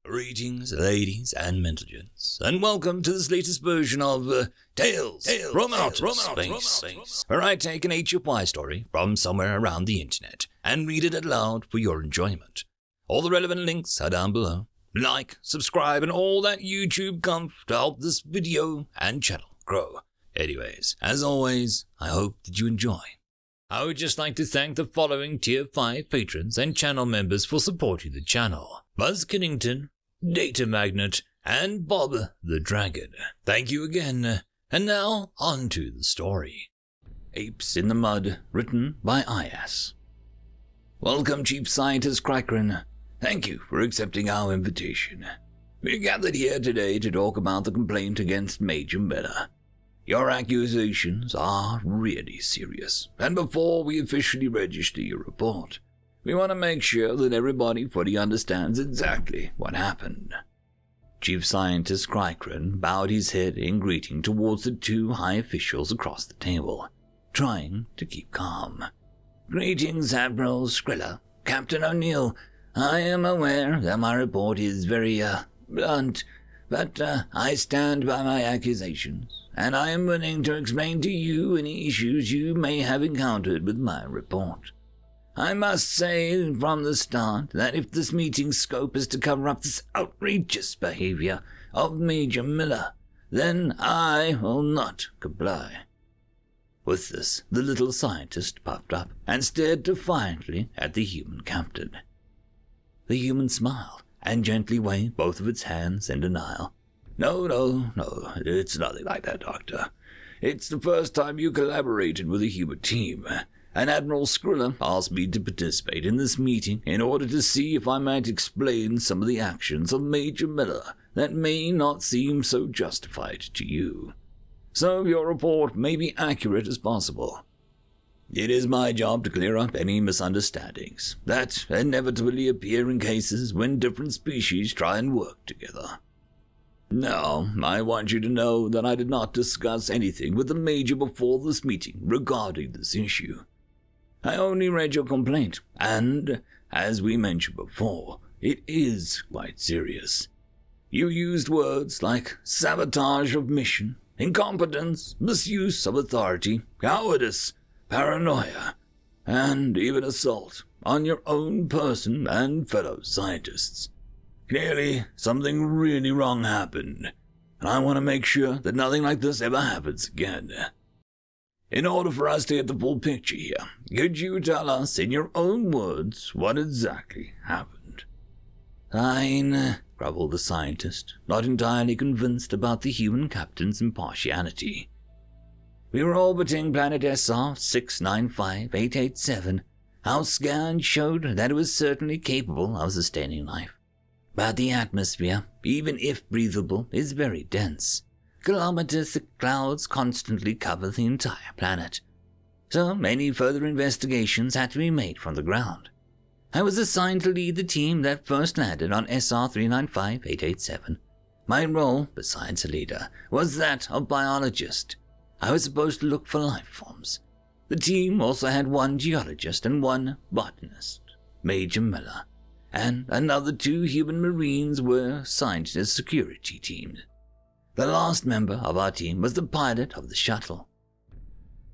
Greetings, ladies and gentlemen, and welcome to this latest version of Tales from Outer Space, where I take an HFY story from somewhere around the internet and read it aloud for your enjoyment. All the relevant links are down below. Like, subscribe, and all that YouTube gumph to help this video and channel grow. Anyways, as always, I hope that you enjoy. I would just like to thank the following Tier 5 patrons and channel members for supporting the channel: BuzzKillington, Datamagnet, and Bob the Dragon. Thank you again. And now, on to the story. Apes in the Mud, written by Aiass. Welcome, Chief Scientist PlagueRunner. Thank you for accepting our invitation. We're gathered here today to talk about the complaint against Major Miller. Your accusations are really serious, and before we officially register your report, we want to make sure that everybody fully understands exactly what happened. Chief Scientist PlagueRunner bowed his head in greeting towards the two high officials across the table, trying to keep calm. Greetings, Admiral Skrilla. Captain O'Neill, I am aware that my report is very, blunt, but I stand by my accusations, and I am willing to explain to you any issues you may have encountered with my report. I must say from the start that if this meeting's scope is to cover up this outrageous behavior of Major Miller, then I will not comply. With this, the little scientist puffed up and stared defiantly at the human captain. The human smiled and gently waved both of its hands in denial. No, it's nothing like that, Doctor. It's the first time you collaborated with a human team, and Admiral Skrilla asked me to participate in this meeting in order to see if I might explain some of the actions of Major Miller that may not seem so justified to you, so your report may be accurate as possible. It is my job to clear up any misunderstandings that inevitably appear in cases when different species try and work together. Now, I want you to know that I did not discuss anything with the Major before this meeting regarding this issue. I only read your complaint, and, as we mentioned before, it is quite serious. You used words like sabotage of mission, incompetence, misuse of authority, cowardice, paranoia, and even assault on your own person and fellow scientists. Clearly, something really wrong happened, and I want to make sure that nothing like this ever happens again. In order for us to get the full picture here, could you tell us in your own words what exactly happened? Fine, grumbled the scientist, not entirely convinced about the human captain's impartiality. We were orbiting planet SR695887. Our scan showed that it was certainly capable of sustaining life. But the atmosphere, even if breathable, is very dense. Kilometer-thick clouds constantly cover the entire planet. So any further investigations had to be made from the ground. I was assigned to lead the team that first landed on SR395887. My role, besides a leader, was that of biologist. I was supposed to look for life forms. The team also had one geologist and one botanist, Major Miller, and another two human marines were assigned as security teams. The last member of our team was the pilot of the shuttle.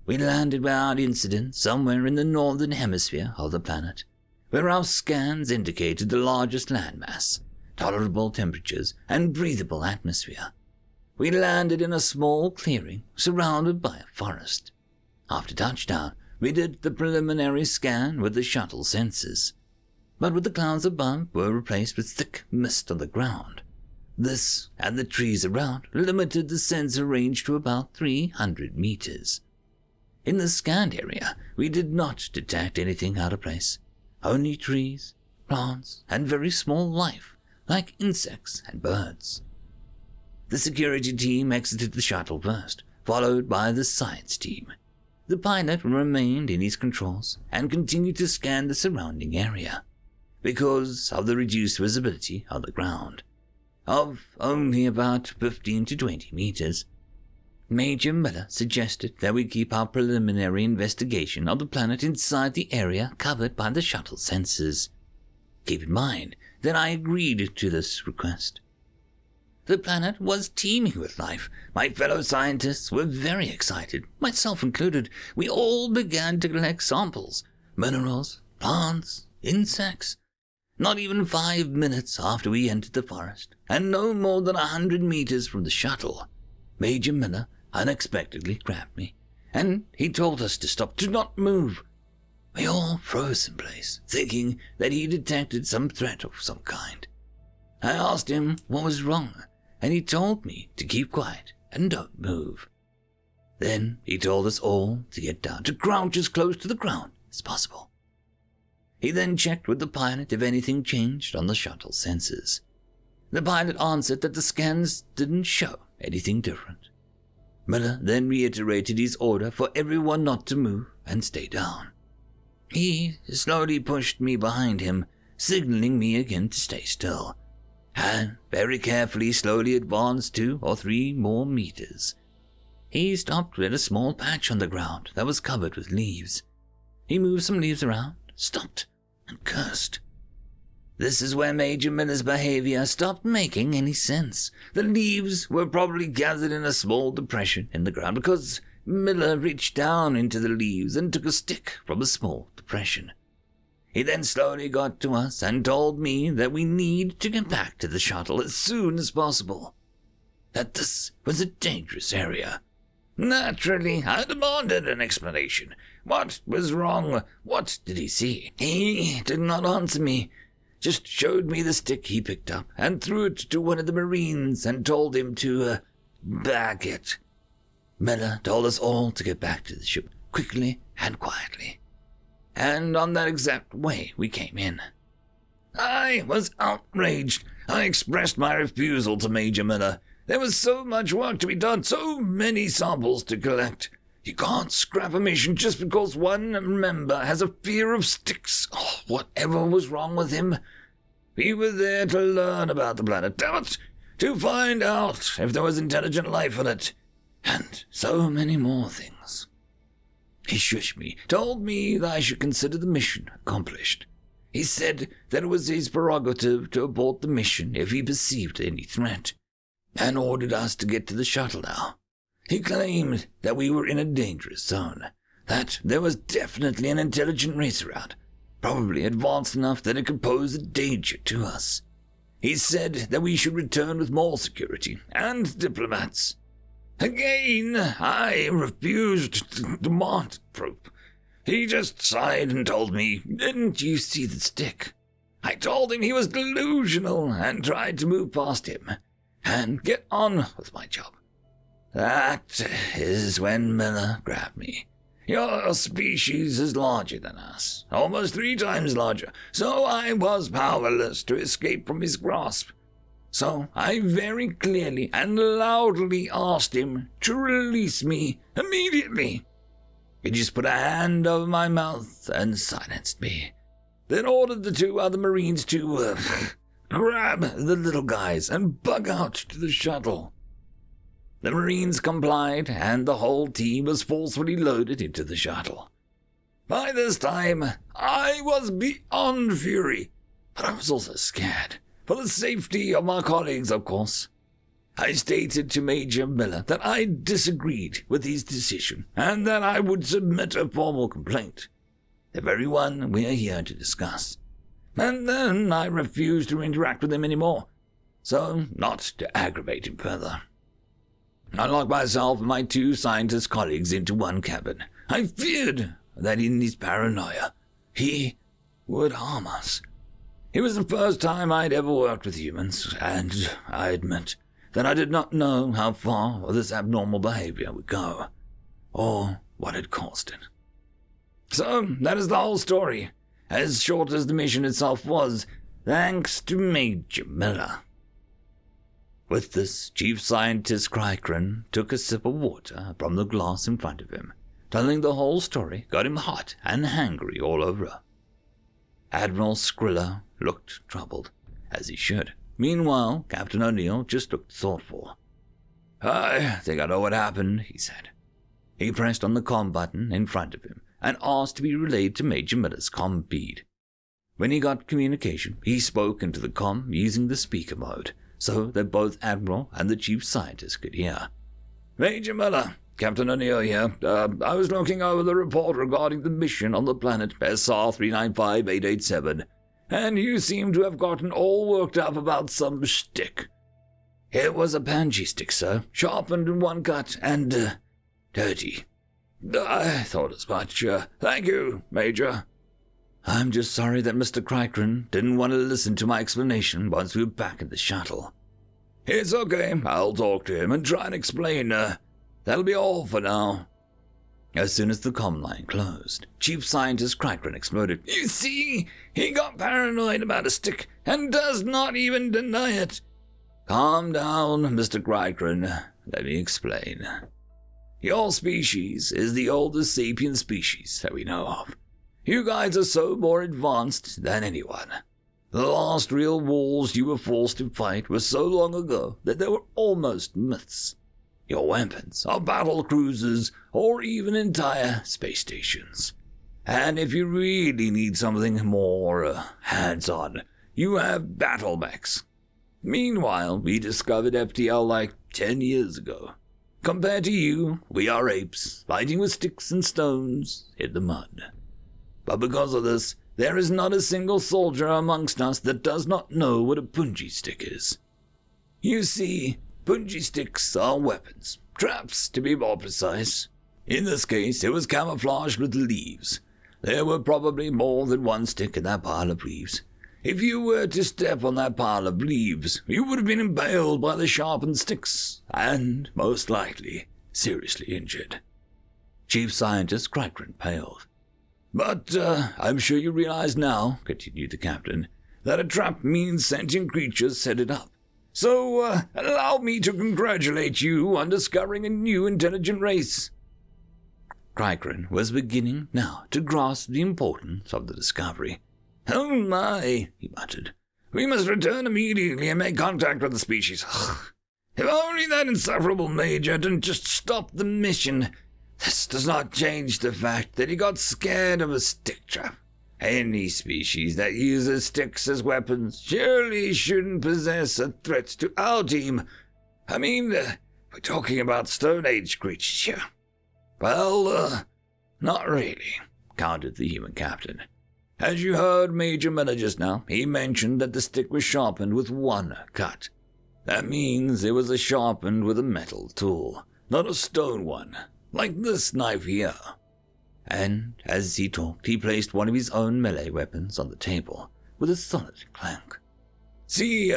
We landed without incident somewhere in the northern hemisphere of the planet, where our scans indicated the largest landmass, tolerable temperatures, and breathable atmosphere. We landed in a small clearing surrounded by a forest. After touchdown, we did the preliminary scan with the shuttle sensors, but with the clouds above were replaced with thick mist on the ground. This, and the trees around, limited the sensor range to about 300 meters. In the scanned area, we did not detect anything out of place. Only trees, plants, and very small life, like insects and birds. The security team exited the shuttle first, followed by the science team. The pilot remained in his controls and continued to scan the surrounding area, because of the reduced visibility on the ground, of only about 15 to 20 meters. Major Miller suggested that we keep our preliminary investigation of the planet inside the area covered by the shuttle sensors. Keep in mind that I agreed to this request. The planet was teeming with life. My fellow scientists were very excited, myself included. We all began to collect samples, minerals, plants, insects. Not even 5 minutes after we entered the forest, and no more than 100 meters from the shuttle, Major Miller unexpectedly grabbed me, and he told us to stop, to not move. We all froze in place, thinking that he detected some threat of some kind. I asked him what was wrong, and he told me to keep quiet and don't move. Then he told us all to get down, to crouch as close to the ground as possible. He then checked with the pilot if anything changed on the shuttle sensors. The pilot answered that the scans didn't show anything different. Miller then reiterated his order for everyone not to move and stay down. He slowly pushed me behind him, signaling me again to stay still, and very carefully slowly advanced 2 or 3 more meters. He stopped at a small patch on the ground that was covered with leaves. He moved some leaves around, stopped, and cursed. This is where Major Miller's behavior stopped making any sense. The leaves were probably gathered in a small depression in the ground because Miller reached down into the leaves and took a stick from a small depression. He then slowly got to us and told me that we need to get back to the shuttle as soon as possible, that this was a dangerous area. Naturally, I demanded an explanation. What was wrong? What did he see? He did not answer me, just showed me the stick he picked up and threw it to one of the Marines and told him to bag it. Miller told us all to get back to the ship quickly and quietly. And on that exact way we came in. I was outraged. I expressed my refusal to Major Miller. There was so much work to be done, so many samples to collect. You can't scrap a mission just because one member has a fear of sticks. Oh, whatever was wrong with him? We were there to learn about the planet, damn it, to find out if there was intelligent life on it, and so many more things. He shushed me, told me that I should consider the mission accomplished. He said that it was his prerogative to abort the mission if he perceived any threat, and ordered us to get to the shuttle now. He claimed that we were in a dangerous zone, that there was definitely an intelligent race around, probably advanced enough that it could pose a danger to us. He said that we should return with more security and diplomats. Again, I refused to demand proof. He just sighed and told me, "Didn't you see the stick?" I told him he was delusional and tried to move past him and get on with my job. That is when Miller grabbed me. Your species is larger than us, almost 3 times larger, so I was powerless to escape from his grasp. So I very clearly and loudly asked him to release me immediately. He just put a hand over my mouth and silenced me, then ordered the 2 other Marines to grab the little guys and bug out to the shuttle. The Marines complied, and the whole team was forcefully loaded into the shuttle. By this time, I was beyond fury, but I was also scared, for the safety of my colleagues, of course. I stated to Major Miller that I disagreed with his decision, and that I would submit a formal complaint, the very one we are here to discuss. And then I refused to interact with him anymore, so not to aggravate him further. I locked myself and my 2 scientist colleagues into one cabin. I feared that in his paranoia, he would harm us. It was the first time I'd ever worked with humans, and I admit that I did not know how far this abnormal behavior would go, or what had caused it. So, that is the whole story, as short as the mission itself was, thanks to Major Miller. With this, Chief Scientist Crykran took a sip of water from the glass in front of him. Telling the whole story got him hot and hangry all over. Admiral Skrilla looked troubled, as he should. Meanwhile, Captain O'Neill just looked thoughtful. "I think I know what happened," he said. He pressed on the comm button in front of him and asked to be relayed to Major Miller's comm bead. When he got communication, he spoke into the comm using the speaker mode, so that both Admiral and the Chief Scientist could hear. Major Miller, Captain O'Neill here. I was looking over the report regarding the mission on the planet SR395887, and you seem to have gotten all worked up about some stick. It was a Panji stick, sir, sharpened in one cut and, dirty. I thought as much. Thank you, Major. I'm just sorry that Mr. Crikron didn't want to listen to my explanation once we were back at the shuttle. It's okay. I'll talk to him and try and explain. That'll be all for now. As soon as the comm line closed, Chief Scientist Crikron exploded. You see, he got paranoid about a stick and does not even deny it. Calm down, Mr. Crikron. Let me explain. Your species is the oldest sapient species that we know of. You guys are so more advanced than anyone. The last real wars you were forced to fight were so long ago that they were almost myths. Your weapons are battle cruisers or even entire space stations. And if you really need something more hands-on, you have battle mechs. Meanwhile, we discovered FTL like 10 years ago. Compared to you, we are apes, fighting with sticks and stones in the mud. But because of this, there is not a single soldier amongst us that does not know what a punji stick is. You see, punji sticks are weapons, traps to be more precise. In this case, it was camouflaged with leaves. There were probably more than one stick in that pile of leaves. If you were to step on that pile of leaves, you would have been impaled by the sharpened sticks, and, most likely, seriously injured. Chief Scientist Crikron paled. But I'm sure you realize now, continued the captain, that a trap means sentient creatures set it up. So allow me to congratulate you on discovering a new intelligent race. Crikron was beginning now to grasp the importance of the discovery. Oh my, he muttered. We must return immediately and make contact with the species. If only that insufferable major didn't just stop the mission. This does not change the fact that he got scared of a stick trap. Any species that uses sticks as weapons surely shouldn't possess a threat to our team. I mean, we're talking about Stone Age creatures here. Well, not really, countered the human captain. As you heard Major Miller just now, he mentioned that the stick was sharpened with one cut. That means it was sharpened with a metal tool, not a stone one, like this knife here. And as he talked, he placed one of his own melee weapons on the table with a solid clank. See,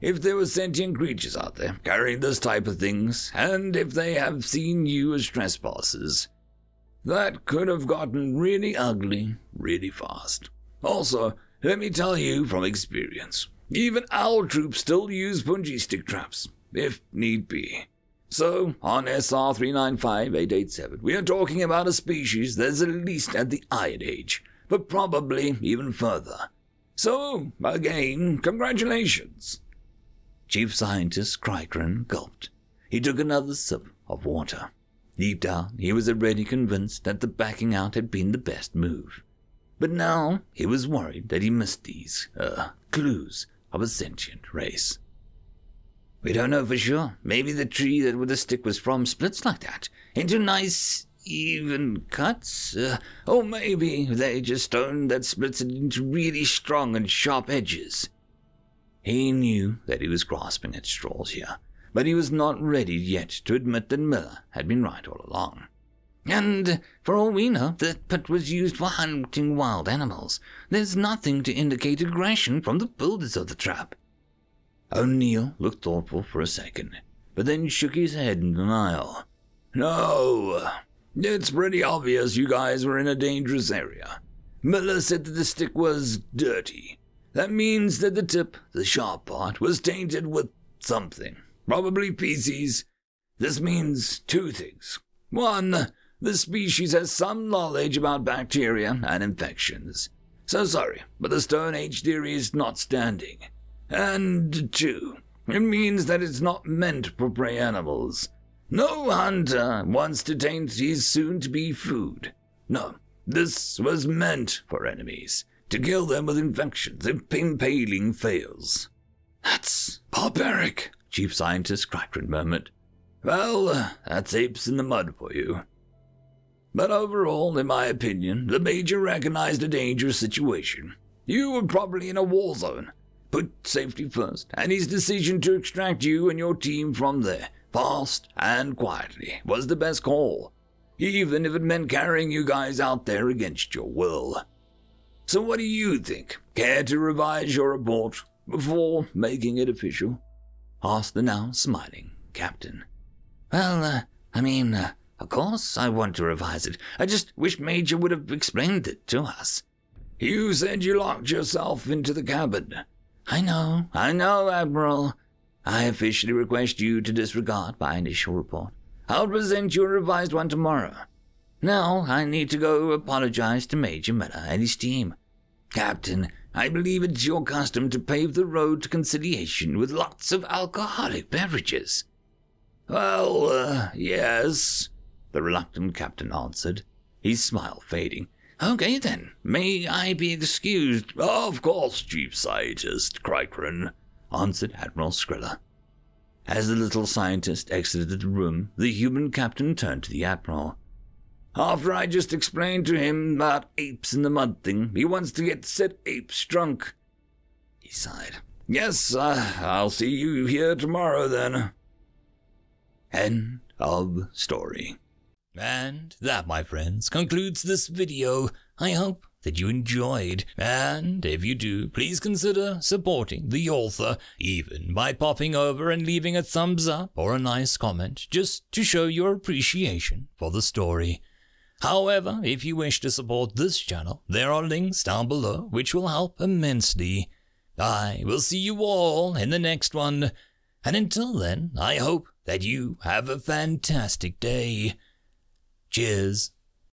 if there were sentient creatures out there carrying this type of things, and if they have seen you as trespassers, that could have gotten really ugly really fast. Also, let me tell you from experience, even our troops still use punji stick traps, if need be. So, on SR395887, we are talking about a species that's at least at the Iron Age, but probably even further. So, again, congratulations. Chief Scientist Crikron gulped. He took another sip of water. Deep down, he was already convinced that the backing out had been the best move. But now, he was worried that he missed these, clues of a sentient race. We don't know for sure. Maybe the tree that the stick was from splits like that, into nice, even cuts. Or maybe they just stone that splits it into really strong and sharp edges. He knew that he was grasping at straws here, but he was not ready yet to admit that Miller had been right all along. And, for all we know, the pit was used for hunting wild animals. There's nothing to indicate aggression from the builders of the trap. O'Neill looked thoughtful for a second, but then shook his head in denial. No, it's pretty obvious you guys were in a dangerous area. Miller said that the stick was dirty. That means that the tip, the sharp part, was tainted with something, probably feces. This means two things. One, the species has some knowledge about bacteria and infections. So sorry, but the Stone Age theory is not standing. And two, it means that it's not meant for prey animals. No hunter wants to taint his soon-to-be food. No, this was meant for enemies, to kill them with infections if impaling fails. That's barbaric, Chief Scientist Crackrun murmured. Well, that's apes in the mud for you. But overall, in my opinion, the Major recognized a dangerous situation. You were probably in a war zone. Put safety first, and his decision to extract you and your team from there, fast and quietly, was the best call, even if it meant carrying you guys out there against your will. So what do you think? Care to revise your report before making it official? Asked the now smiling captain. Well, of course I want to revise it. I just wish Major would have explained it to us. You said you locked yourself into the cabin. I know, Admiral. I officially request you to disregard my initial report. I'll present you a revised one tomorrow. Now I need to go apologize to Major Miller and his team. Captain, I believe it's your custom to pave the road to conciliation with lots of alcoholic beverages. Well, yes, the reluctant captain answered, his smile fading. Okay then, may I be excused? Of course, Chief Scientist Crackrun, answered Admiral Skrilla. As the little scientist exited the room, the human captain turned to the Admiral. After I just explained to him about apes in the mud thing, he wants to get said apes drunk. He sighed. Yes, I'll see you here tomorrow then. End of story. And that, my friends, concludes this video. I hope that you enjoyed, and if you do, please consider supporting the author, even by popping over and leaving a thumbs up or a nice comment, just to show your appreciation for the story. However, if you wish to support this channel, there are links down below which will help immensely. I will see you all in the next one, and until then, I hope that you have a fantastic day. Cheers.